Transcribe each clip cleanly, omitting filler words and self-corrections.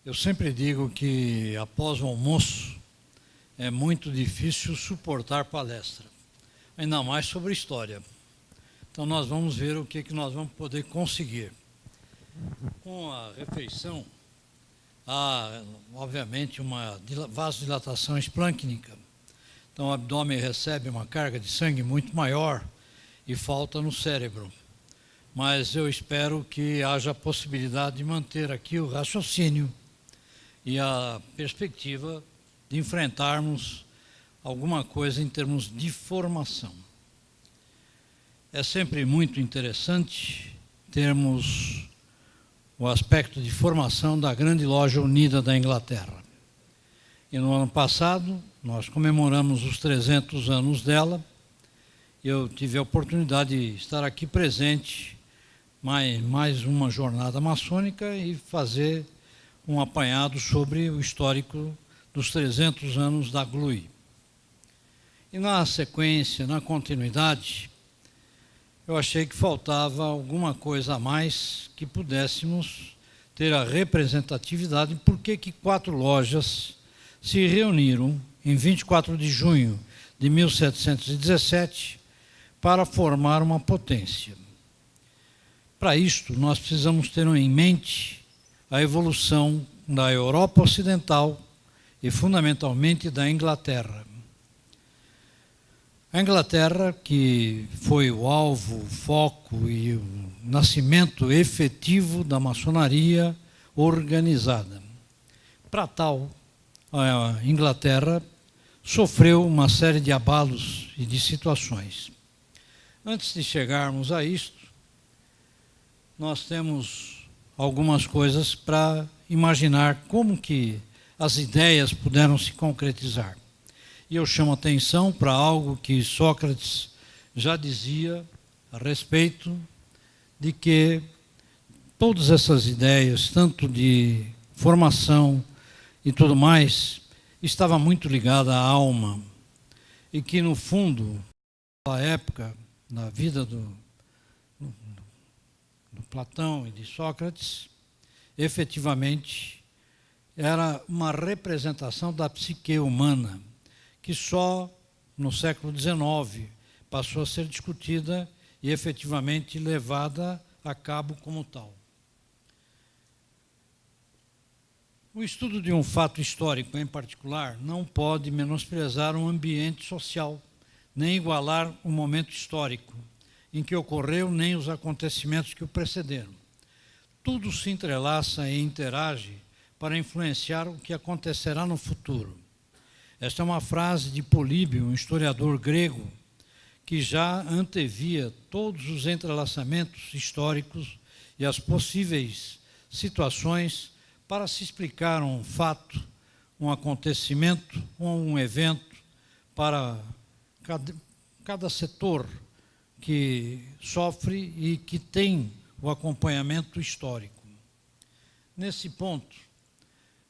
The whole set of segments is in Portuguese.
Eu sempre digo que após o almoço é muito difícil suportar palestra, ainda mais sobre história. Então nós vamos ver o que nós vamos poder conseguir. Com a refeição, há obviamente uma vasodilatação esplâncnica. Então o abdômen recebe uma carga de sangue muito maior e falta no cérebro. Mas eu espero que haja a possibilidade de manter aqui o raciocínio e a perspectiva de enfrentarmos alguma coisa em termos de formação. É sempre muito interessante termos o aspecto de formação da Grande Loja Unida da Inglaterra. E no ano passado, nós comemoramos os 300 anos dela. Eu tive a oportunidade de estar aqui presente mais uma jornada maçônica e fazer um apanhado sobre o histórico dos 300 anos da GLUI. E na sequência, na continuidade, eu achei que faltava alguma coisa a mais que pudéssemos ter a representatividade. Por que 4 lojas se reuniram em 24 de junho de 1717 para formar uma potência? Para isto, nós precisamos ter em mente a evolução da Europa Ocidental e, fundamentalmente, da Inglaterra. A Inglaterra, que foi o alvo, o foco e o nascimento efetivo da maçonaria organizada. Para tal, a Inglaterra sofreu uma série de abalos e de situações. Antes de chegarmos a isto, nós temos algumas coisas para imaginar como que as ideias puderam se concretizar. E eu chamo a atenção para algo que Sócrates já dizia a respeito de que todas essas ideias, tanto de formação e tudo mais, estava muito ligada à alma. E que, no fundo, naquela época, na vida do Platão e de Sócrates, efetivamente, era uma representação da psique humana, que só no século XIX passou a ser discutida e efetivamente levada a cabo como tal. O estudo de um fato histórico em particular não pode menosprezar um ambiente social, nem igualar um momento histórico em que ocorreu, nem os acontecimentos que o precederam. Tudo se entrelaça e interage para influenciar o que acontecerá no futuro. Esta é uma frase de Políbio, um historiador grego, que já antevia todos os entrelaçamentos históricos e as possíveis situações para se explicar um fato, um acontecimento ou um evento para cada setor que sofre e que tem o acompanhamento histórico. Nesse ponto,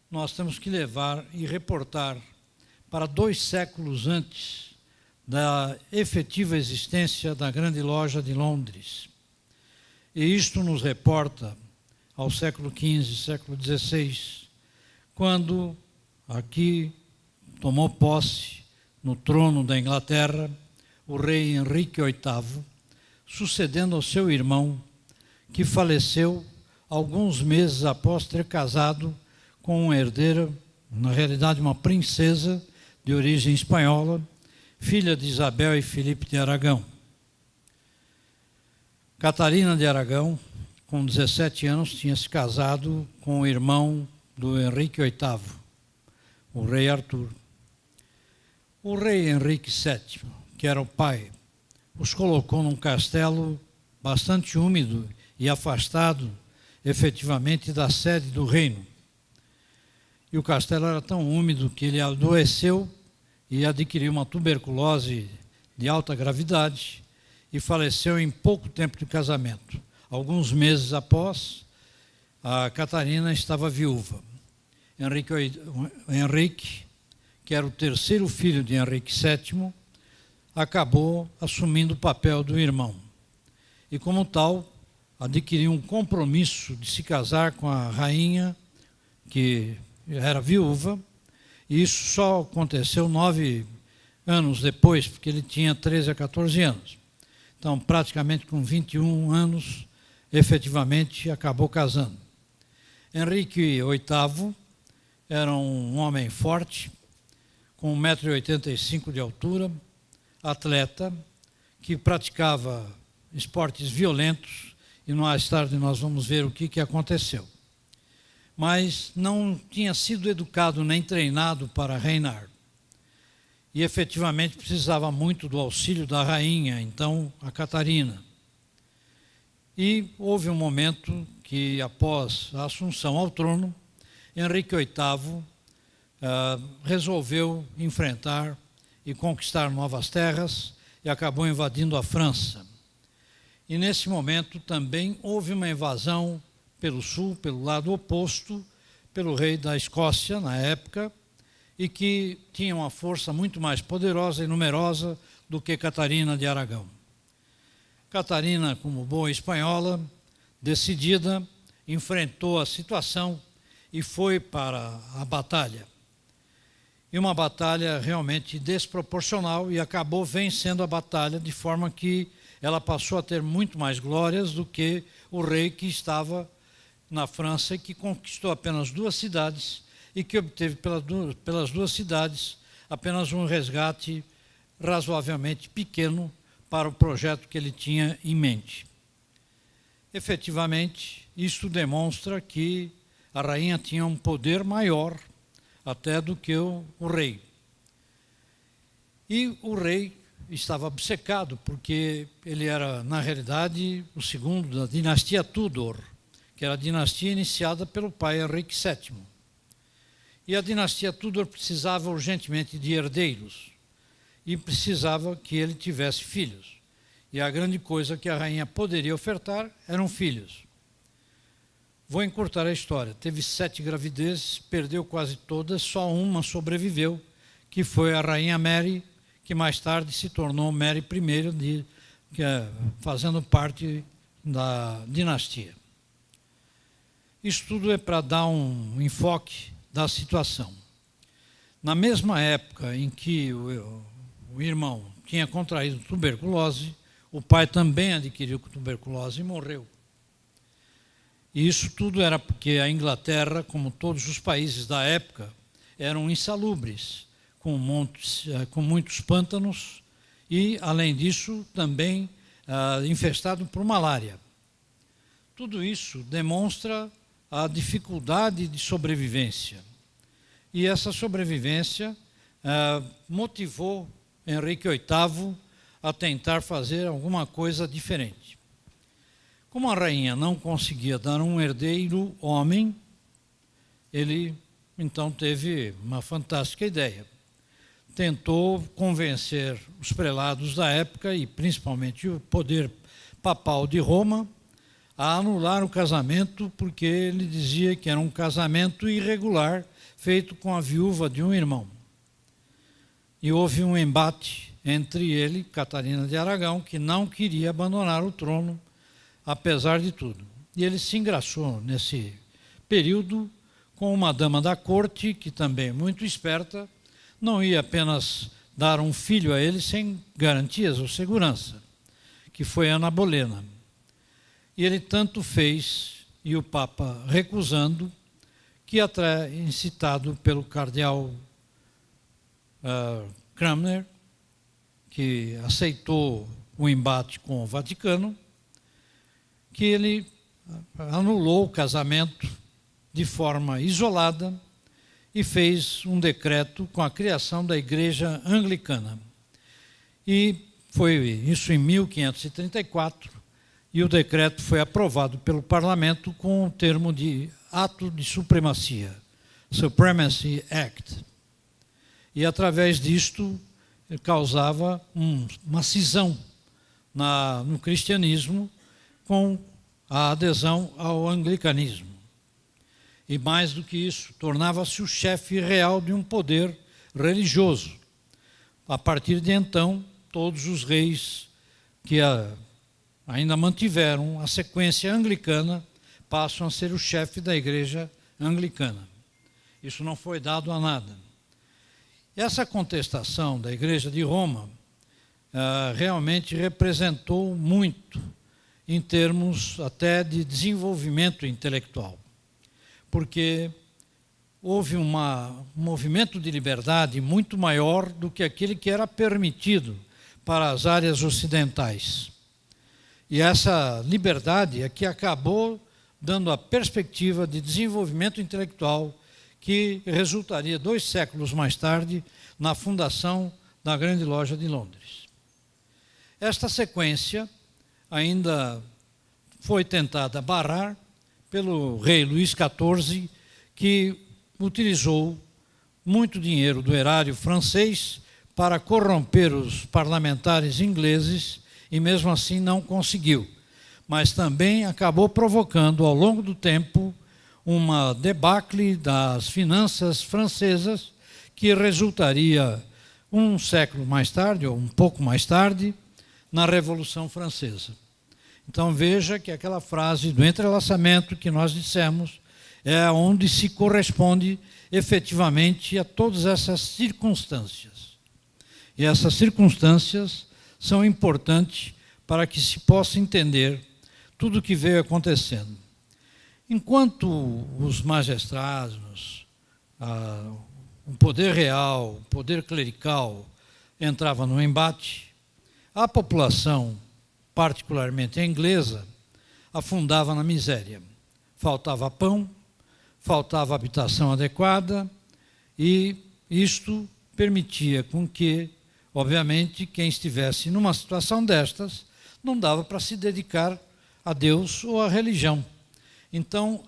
nós temos que levar e reportar para 2 séculos antes da efetiva existência da Grande Loja de Londres. E isto nos reporta ao século XV, século XVI, quando aqui tomou posse no trono da Inglaterra o rei Henrique VIII, sucedendo ao seu irmão, que faleceu alguns meses após ter casado com uma herdeira, na realidade uma princesa de origem espanhola, filha de Isabel e Filipe de Aragão. Catarina de Aragão, com 17 anos, tinha se casado com o irmão do Henrique VIII, o rei Artur. O rei Henrique VII, que era o pai, os colocou num castelo bastante úmido e afastado, efetivamente, da sede do reino. E o castelo era tão úmido que ele adoeceu e adquiriu uma tuberculose de alta gravidade e faleceu em pouco tempo de casamento. Alguns meses após, a Catarina estava viúva. Henrique, que era o terceiro filho de Henrique VII, acabou assumindo o papel do irmão. E, como tal, adquiriu um compromisso de se casar com a rainha que era viúva, e isso só aconteceu 9 anos depois, porque ele tinha 13 a 14 anos. Então, praticamente com 21 anos, efetivamente acabou casando. Henrique VIII era um homem forte, com 1,85 m de altura, atleta, que praticava esportes violentos, e mais tarde nós vamos ver o que aconteceu. Mas não tinha sido educado nem treinado para reinar. E efetivamente precisava muito do auxílio da rainha, então a Catarina. E houve um momento que, após a assunção ao trono, Henrique VIII resolveu enfrentar e conquistar novas terras e acabou invadindo a França. E nesse momento também houve uma invasão pelo sul, pelo lado oposto, pelo rei da Escócia, na época, e que tinha uma força muito mais poderosa e numerosa do que Catarina de Aragão. Catarina, como boa espanhola, decidida, enfrentou a situação e foi para a batalha. E uma batalha realmente desproporcional, e acabou vencendo a batalha, de forma que ela passou a ter muito mais glórias do que o rei que estava na França e que conquistou apenas 2 cidades e que obteve pelas 2 cidades apenas um resgate razoavelmente pequeno para o projeto que ele tinha em mente. Efetivamente, isto demonstra que a rainha tinha um poder maior até do que o rei. E o rei estava obcecado, porque ele era, na realidade, o segundo da dinastia Tudor, que era a dinastia iniciada pelo pai Henrique VII. E a dinastia Tudor precisava urgentemente de herdeiros, e precisava que ele tivesse filhos. E a grande coisa que a rainha poderia ofertar eram filhos. Vou encurtar a história. Teve 7 gravidezes, perdeu quase todas, só uma sobreviveu, que foi a rainha Mary, que mais tarde se tornou Mary I, fazendo parte da dinastia. Isso tudo é para dar um enfoque da situação. Na mesma época em que o irmão tinha contraído tuberculose, o pai também adquiriu tuberculose e morreu. E isso tudo era porque a Inglaterra, como todos os países da época, eram insalubres, com muitos pântanos e, além disso, também infestado por malária. Tudo isso demonstra a dificuldade de sobrevivência. E essa sobrevivência motivou Henrique VIII a tentar fazer alguma coisa diferente. Como a rainha não conseguia dar um herdeiro homem, ele então teve uma fantástica ideia. Tentou convencer os prelados da época, e principalmente o poder papal de Roma, a anular o casamento, porque ele dizia que era um casamento irregular, feito com a viúva de um irmão. E houve um embate entre ele, Catarina de Aragão, que não queria abandonar o trono, apesar de tudo. E ele se engraçou nesse período com uma dama da corte, que também, muito esperta, não ia apenas dar um filho a ele sem garantias ou segurança, que foi Ana Bolena. E ele tanto fez, e o Papa recusando, que até incitado pelo cardeal Cranmer, que aceitou o embate com o Vaticano, que ele anulou o casamento de forma isolada e fez um decreto com a criação da Igreja Anglicana. E foi isso em 1534, e o decreto foi aprovado pelo parlamento com o termo de Ato de Supremacia, Supremacy Act. E através disto causava uma cisão no cristianismo com a adesão ao anglicanismo. E mais do que isso, tornava-se o chefe real de um poder religioso. A partir de então, todos os reis que ainda mantiveram a sequência anglicana passam a ser o chefe da igreja anglicana. Isso não foi dado a nada. Essa contestação da Igreja de Roma realmente representou muito em termos até de desenvolvimento intelectual, porque houve um movimento de liberdade muito maior do que aquele que era permitido para as áreas ocidentais. E essa liberdade é que acabou dando a perspectiva de desenvolvimento intelectual que resultaria 2 séculos mais tarde na fundação da Grande Loja de Londres. Esta sequência ainda foi tentada barrar pelo rei Luís XIV, que utilizou muito dinheiro do erário francês para corromper os parlamentares ingleses e mesmo assim não conseguiu. Mas também acabou provocando ao longo do tempo uma debacle das finanças francesas que resultaria um século mais tarde, ou um pouco mais tarde, na Revolução Francesa. Então veja que aquela frase do entrelaçamento que nós dissemos é onde se corresponde efetivamente a todas essas circunstâncias. E essas circunstâncias são importantes para que se possa entender tudo o que veio acontecendo. Enquanto os magistrados, o poder real, o poder clerical entrava no embate, a população, particularmente a inglesa, afundava na miséria. Faltava pão, faltava habitação adequada e isto permitia com que, obviamente, quem estivesse numa situação destas não dava para se dedicar a Deus ou à religião. Então,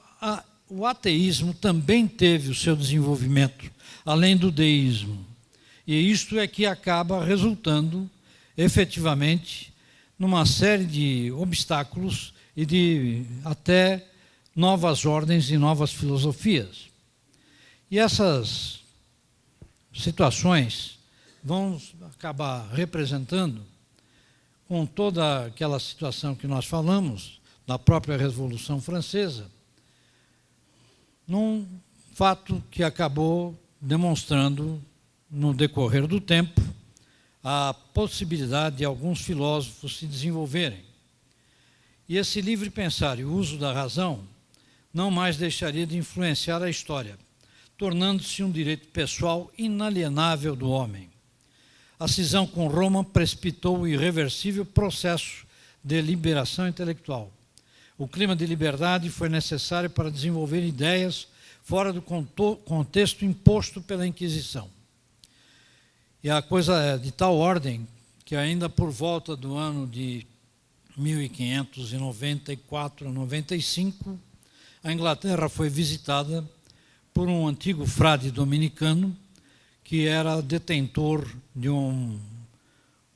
o ateísmo também teve o seu desenvolvimento, além do deísmo. E isto é que acaba resultando, efetivamente, numa série de obstáculos e de até novas ordens e novas filosofias. E essas situações vão acabar representando, com toda aquela situação que nós falamos, da própria Revolução Francesa, num fato que acabou demonstrando, no decorrer do tempo, a possibilidade de alguns filósofos se desenvolverem. E esse livre pensar e o uso da razão não mais deixaria de influenciar a história, tornando-se um direito pessoal inalienável do homem. A cisão com Roma precipitou o irreversível processo de liberação intelectual. O clima de liberdade foi necessário para desenvolver ideias fora do contexto imposto pela Inquisição. E a coisa é de tal ordem que ainda por volta do ano de 1594 a 95, a Inglaterra foi visitada por um antigo frade dominicano que era detentor de um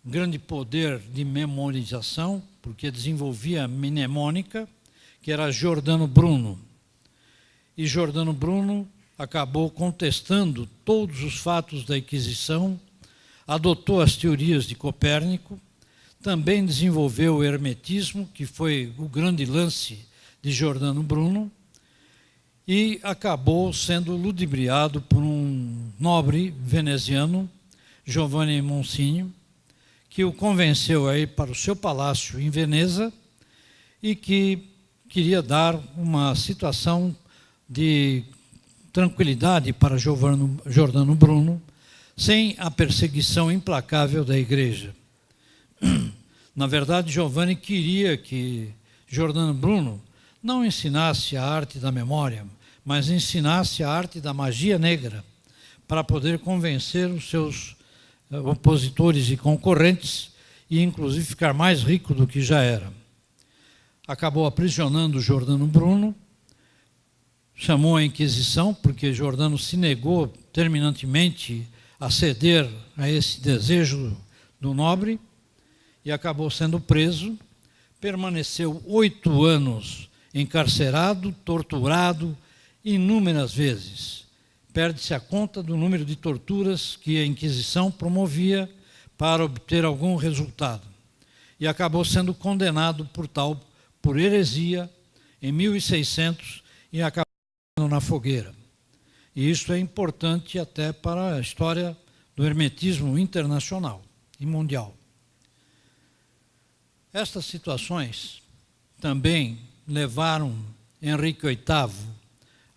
grande poder de memorização, porque desenvolvia mnemônica, que era Giordano Bruno. E Giordano Bruno acabou contestando todos os fatos da Inquisição, adotou as teorias de Copérnico, também desenvolveu o hermetismo, que foi o grande lance de Giordano Bruno, e acabou sendo ludibriado por um nobre veneziano, Giovanni Monsigno, que o convenceu a ir para o seu palácio em Veneza e que queria dar uma situação de tranquilidade para Giordano Bruno, sem a perseguição implacável da igreja. Na verdade, Giovanni queria que Giordano Bruno não ensinasse a arte da memória, mas ensinasse a arte da magia negra, para poder convencer os seus opositores e concorrentes e, inclusive, ficar mais rico do que já era. Acabou aprisionando Giordano Bruno, chamou a Inquisição, porque Giordano se negou terminantemente a ceder a esse desejo do nobre, e acabou sendo preso, permaneceu 8 anos encarcerado, torturado inúmeras vezes. Perde-se a conta do número de torturas que a Inquisição promovia para obter algum resultado. E acabou sendo condenado por heresia em 1600 e acabou na fogueira. E isso é importante até para a história do hermetismo internacional e mundial. Estas situações também levaram Henrique VIII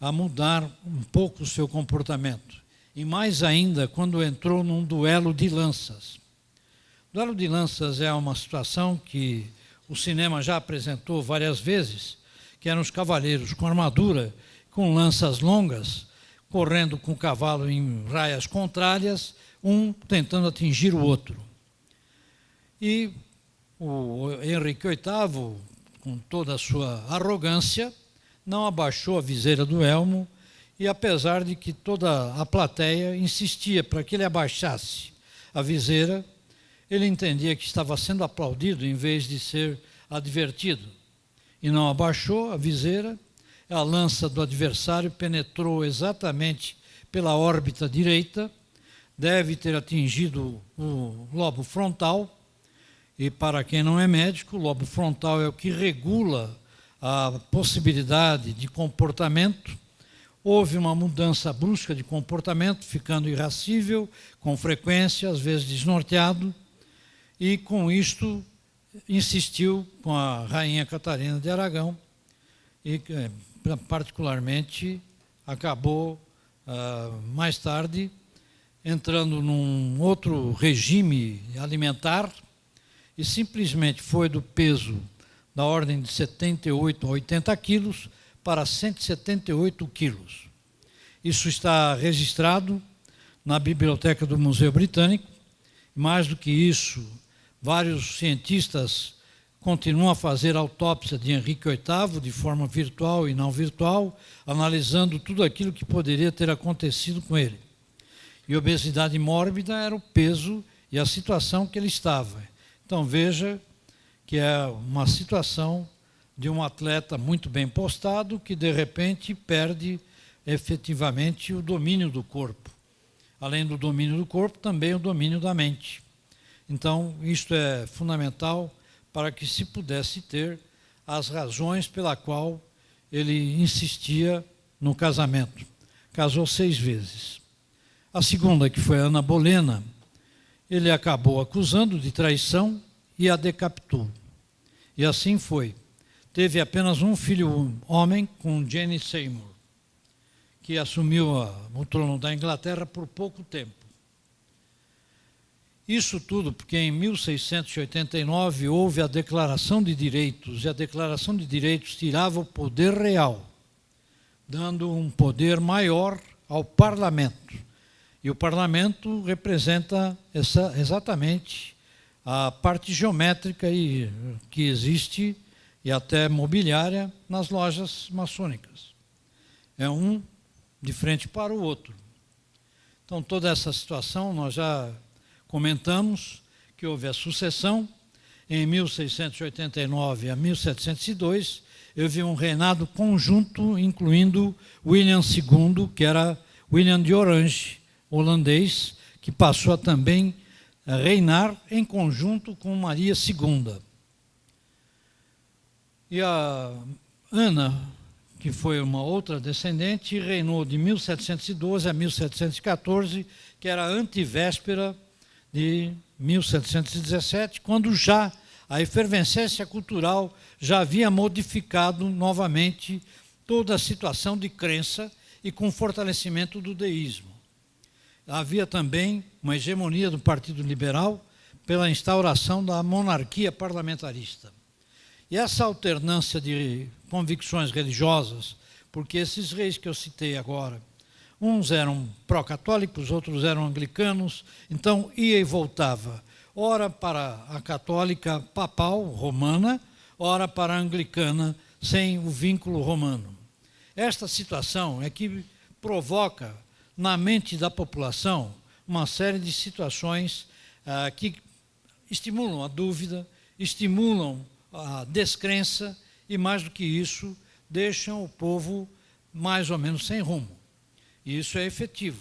a mudar um pouco o seu comportamento, e mais ainda quando entrou num duelo de lanças. O duelo de lanças é uma situação que o cinema já apresentou várias vezes, que eram os cavaleiros com armadura, com lanças longas, correndo com o cavalo em raias contrárias, um tentando atingir o outro. E o Henrique VIII, com toda a sua arrogância, não abaixou a viseira do elmo, e apesar de que toda a plateia insistia para que ele abaixasse a viseira, ele entendia que estava sendo aplaudido em vez de ser advertido. E não abaixou a viseira, a lança do adversário penetrou exatamente pela órbita direita, deve ter atingido o lobo frontal, e para quem não é médico, o lobo frontal é o que regula a possibilidade de comportamento. Houve uma mudança brusca de comportamento, ficando irascível, com frequência, às vezes desnorteado, e com isto insistiu com a rainha Catarina de Aragão e particularmente acabou mais tarde entrando num outro regime alimentar e simplesmente foi do peso da ordem de 78 a 80 quilos para 178 quilos. Isso está registrado na biblioteca do Museu Britânico. Mais do que isso, vários cientistas continuam a fazer autópsia de Henrique VIII de forma virtual e não virtual, analisando tudo aquilo que poderia ter acontecido com ele. E obesidade mórbida era o peso e a situação que ele estava. Então veja que é uma situação de um atleta muito bem postado que de repente perde efetivamente o domínio do corpo. Além do domínio do corpo, também o domínio da mente. Então, isto é fundamental para que se pudesse ter as razões pela qual ele insistia no casamento. Casou 6 vezes. A segunda, que foi Ana Bolena, ele acabou acusando de traição e a decapitou. E assim foi. Teve apenas um filho homem com Jane Seymour, que assumiu o trono da Inglaterra por pouco tempo. Isso tudo porque em 1689 houve a Declaração de Direitos, e a Declaração de Direitos tirava o poder real, dando um poder maior ao parlamento. E o parlamento representa exatamente a parte geométrica que existe e até mobiliária nas lojas maçônicas. É um de frente para o outro. Então, toda essa situação nós já comentamos, que houve a sucessão. Em 1689 a 1702, houve um reinado conjunto, incluindo William II, que era William de Orange, holandês, que passou a também reinar em conjunto com Maria II. E a Ana, que foi uma outra descendente, reinou de 1712 a 1714, que era a antivéspera de 1717, quando já a efervescência cultural já havia modificado novamente toda a situação de crença e com fortalecimento do deísmo. Havia também uma hegemonia do Partido Liberal pela instauração da monarquia parlamentarista. E essa alternância de convicções religiosas, porque esses reis que eu citei agora, uns eram pró-católicos, outros eram anglicanos, então ia e voltava, ora para a católica papal romana, ora para a anglicana sem o vínculo romano. Esta situação é que provoca na mente da população uma série de situações que estimulam a dúvida, estimulam a descrença e, mais do que isso, deixam o povo mais ou menos sem rumo. E isso é efetivo.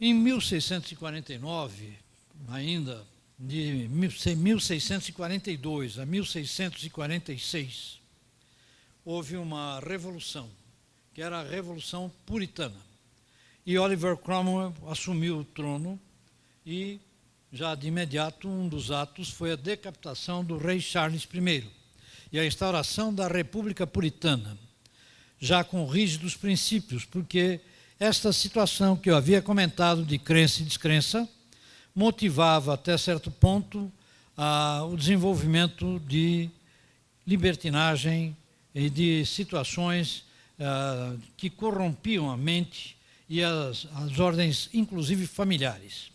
Em 1649, ainda, de 1642 a 1646, houve uma revolução que era a Revolução Puritana. E Oliver Cromwell assumiu o trono e, já de imediato, um dos atos foi a decapitação do rei Charles I e a instauração da República Puritana, já com rígidos princípios, porque esta situação que eu havia comentado de crença e descrença motivava até certo ponto o desenvolvimento de libertinagem e de situações que corrompiam a mente e as ordens, inclusive familiares.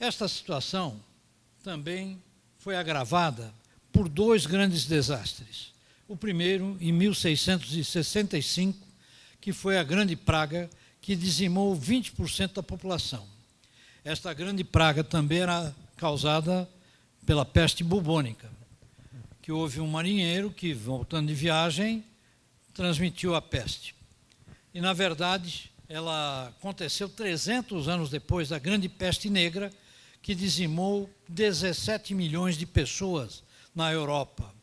Esta situação também foi agravada por dois grandes desastres. O primeiro, em 1665, que foi a Grande Praga, que dizimou 20% da população. Esta Grande Praga também era causada pela peste bubônica, que houve um marinheiro que, voltando de viagem, transmitiu a peste. E, na verdade, ela aconteceu 300 anos depois da Grande Peste Negra, que dizimou 17 milhões de pessoas na Europa,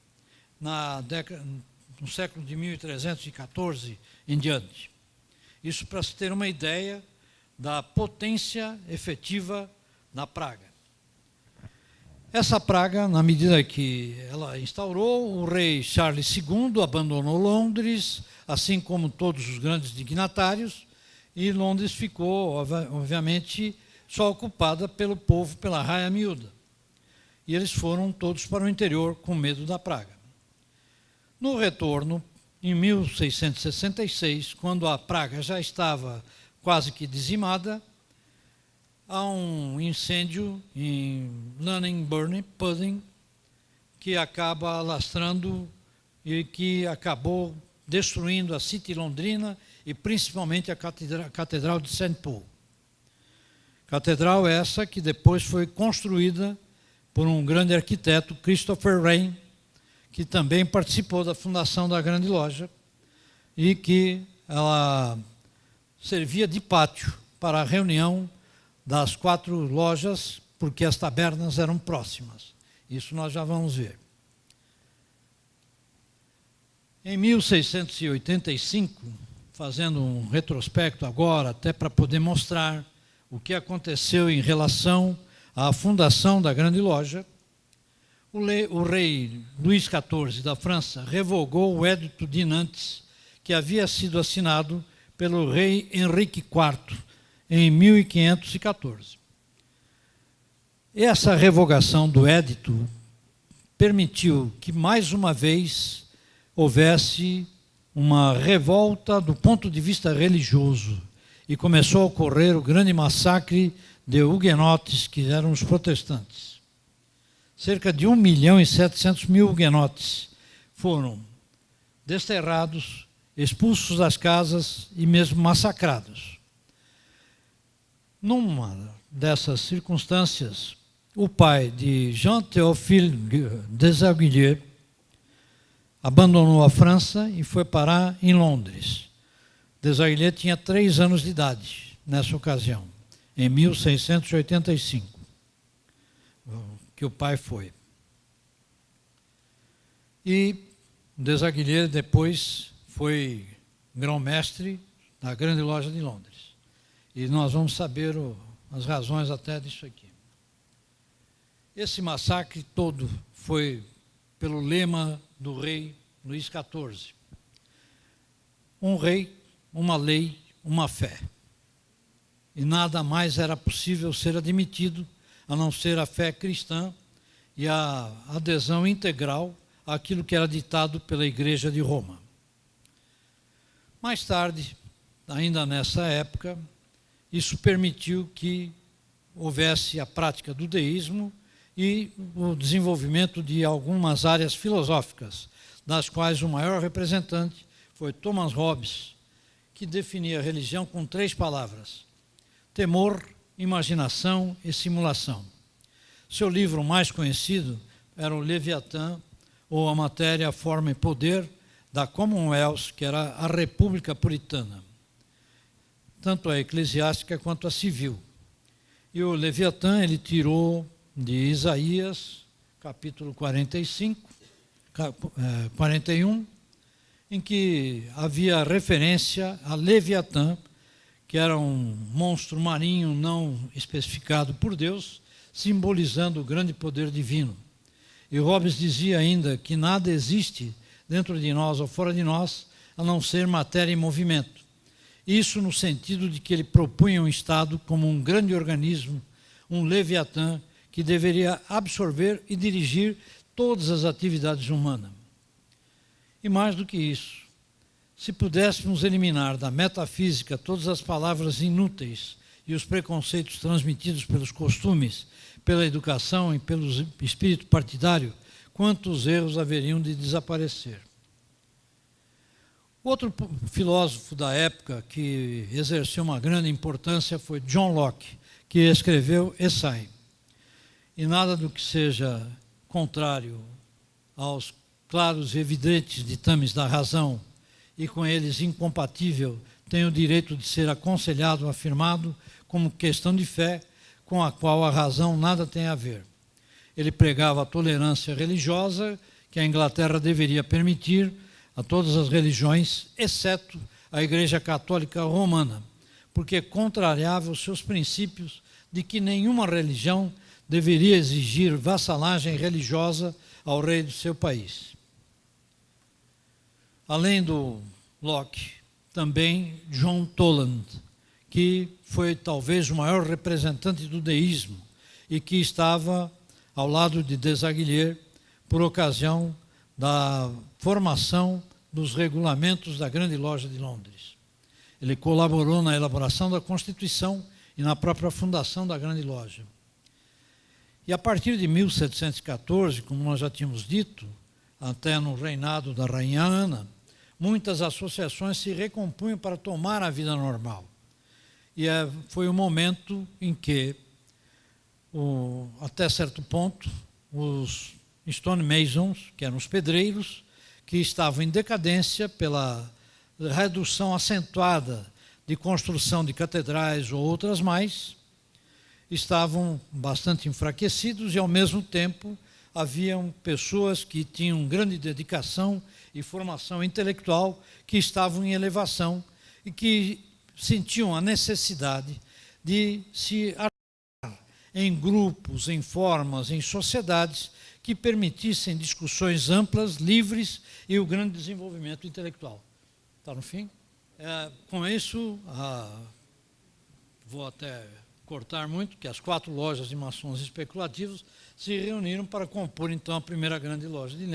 no século de 1314 em diante. Isso para se ter uma ideia da potência efetiva da praga. Essa praga, na medida que ela instaurou, o rei Charles II abandonou Londres, assim como todos os grandes dignatários, e Londres ficou, obviamente, só ocupada pelo povo, pela raia miúda. E eles foram todos para o interior com medo da praga. No retorno, em 1666, quando a praga já estava quase que dizimada, há um incêndio em London Pudding que acaba alastrando e que acabou destruindo a City londrina e principalmente a Catedral de St. Paul. Catedral essa que depois foi construída por um grande arquiteto, Christopher Wren, que também participou da fundação da Grande Loja e que ela servia de pátio para a reunião das 4 lojas, porque as tabernas eram próximas. Isso nós já vamos ver. Em 1685, fazendo um retrospecto agora, até para poder mostrar o que aconteceu em relação à fundação da Grande Loja, o rei Luís XIV da França revogou o Edito de Nantes, que havia sido assinado pelo rei Henrique IV em 1514. Essa revogação do edito permitiu que, mais uma vez, houvesse uma revolta do ponto de vista religioso e começou a ocorrer o grande massacre de huguenotes, que eram os protestantes. Cerca de 1.700.000 huguenotes foram desterrados, expulsos das casas e mesmo massacrados. Numa dessas circunstâncias, o pai de Jean-Théophile Desaguiliers abandonou a França e foi parar em Londres. Desaguiliers tinha 3 anos de idade nessa ocasião, em 1685, que o pai foi. E Desaguiliers depois foi grão-mestre da Grande Loja de Londres. E nós vamos saber as razões até disso aqui. Esse massacre todo foi pelo lema do rei Luís XIV. Um rei, uma lei, uma fé. E nada mais era possível ser admitido, a não ser a fé cristã e a adesão integral àquilo que era ditado pela Igreja de Roma. Mais tarde, ainda nessa época, isso permitiu que houvesse a prática do deísmo e o desenvolvimento de algumas áreas filosóficas, das quais o maior representante foi Thomas Hobbes, que definia a religião com 3 palavras: temor, imaginação e simulação. Seu livro mais conhecido era o Leviatã, ou A Matéria, a Forma e Poder, da Commonwealth, que era a República Puritana, tanto a eclesiástica quanto a civil. E o Leviatã ele tirou de Isaías, capítulo 41, em que havia referência a Leviatã, que era um monstro marinho não especificado por Deus, simbolizando o grande poder divino. E Hobbes dizia ainda que nada existe dentro de nós ou fora de nós, a não ser matéria em movimento. Isso no sentido de que ele propunha um Estado como um grande organismo, um Leviatã, que deveria absorver e dirigir todas as atividades humanas. E mais do que isso, se pudéssemos eliminar da metafísica todas as palavras inúteis e os preconceitos transmitidos pelos costumes, pela educação e pelo espírito partidário, quantos erros haveriam de desaparecer? Outro filósofo da época que exerceu uma grande importância foi John Locke, que escreveu Essai. E nada do que seja contrário aos claros e evidentes ditames da razão e com eles incompatível tem o direito de ser aconselhado ou afirmado como questão de fé com a qual a razão nada tem a ver. Ele pregava a tolerância religiosa que a Inglaterra deveria permitir a todas as religiões, exceto a Igreja Católica Romana, porque contrariava os seus princípios de que nenhuma religião deveria exigir vassalagem religiosa ao rei do seu país. Além do Locke, também John Toland, que foi talvez o maior representante do deísmo e que estava ao lado de Desaguilar por ocasião da formação dos regulamentos da Grande Loja de Londres. Ele colaborou na elaboração da Constituição e na própria fundação da Grande Loja. E a partir de 1714, como nós já tínhamos dito, até no reinado da Rainha Ana, muitas associações se recompunham para tomar a vida normal. E foi o momento em que, até certo ponto, os stonemasons, que eram os pedreiros, que estavam em decadência pela redução acentuada de construção de catedrais ou outras mais, estavam bastante enfraquecidos e, ao mesmo tempo, haviam pessoas que tinham grande dedicação e formação intelectual, que estavam em elevação e que sentiam a necessidade de se articular em grupos, em formas, em sociedades que permitissem discussões amplas, livres e o grande desenvolvimento intelectual. Está no fim? Com isso, vou até cortar muito, que as 4 lojas de maçons especulativos se reuniram para compor, então, a primeira grande loja de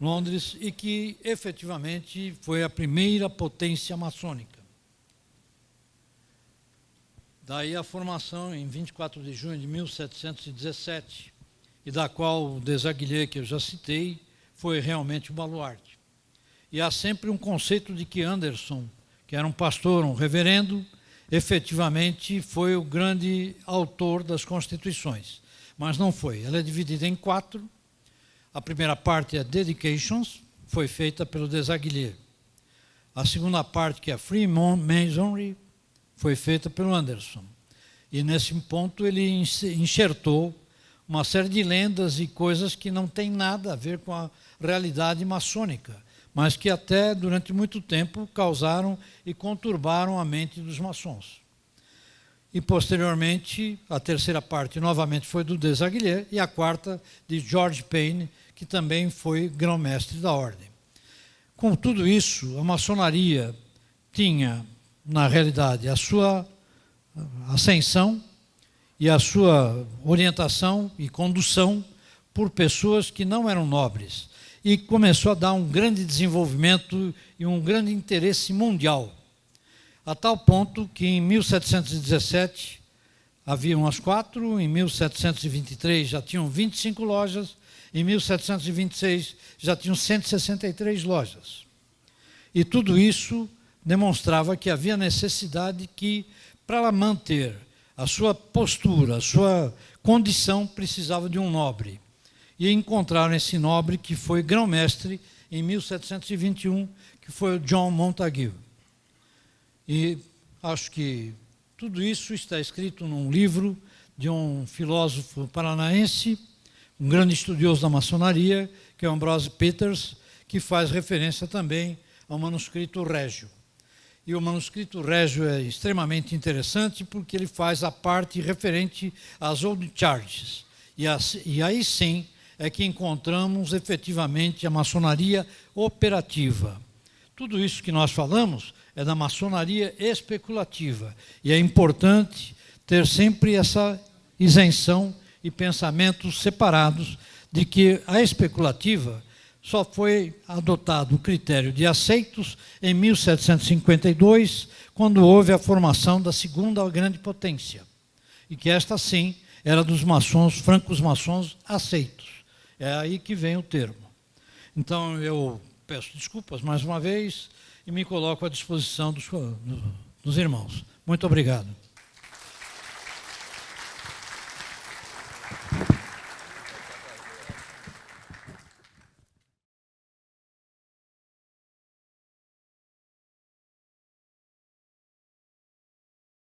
Londres e que, efetivamente, foi a primeira potência maçônica. Daí a formação, em 24 de junho de 1717, e da qual o Desaguilar, que eu já citei, foi realmente o baluarte. E há sempre um conceito de que Anderson, que era um pastor, um reverendo, efetivamente foi o grande autor das Constituições. Mas não foi. Ela é dividida em 4. A primeira parte é Dedications, foi feita pelo Desaguilar. A segunda parte, que é Freemasonry, foi feita pelo Anderson. E nesse ponto ele enxertou uma série de lendas e coisas que não tem nada a ver com a realidade maçônica, mas que até durante muito tempo causaram e conturbaram a mente dos maçons. E posteriormente, a terceira parte novamente foi do Desaguilar e a quarta de George Payne, que também foi grão-mestre da ordem. Com tudo isso, a maçonaria tinha, na realidade, a sua ascensão e a sua orientação e condução por pessoas que não eram nobres. E começou a dar um grande desenvolvimento e um grande interesse mundial. A tal ponto que em 1717 haviam as 4, em 1723 já tinham 25 lojas, em 1726 já tinham 163 lojas. E tudo isso demonstrava que havia necessidade que, para ela manter a sua postura, a sua condição, precisava de um nobre. E encontraram esse nobre que foi grão-mestre em 1721, que foi o John Montague. E acho que tudo isso está escrito num livro de um filósofo paranaense, um grande estudioso da maçonaria, que é Ambrose Peters, que faz referência também ao manuscrito Régio. E o manuscrito Régio é extremamente interessante porque ele faz a parte referente às old charges. E aí sim é que encontramos efetivamente a maçonaria operativa. Tudo isso que nós falamos é da maçonaria especulativa. E é importante ter sempre essa isenção e pensamentos separados de que a especulativa só foi adotado o critério de aceitos em 1752, quando houve a formação da segunda grande potência. E que esta, sim, era dos maçons, francos maçons aceitos. É aí que vem o termo. Então, eu peço desculpas mais uma vez e me coloco à disposição dos irmãos. Muito obrigado.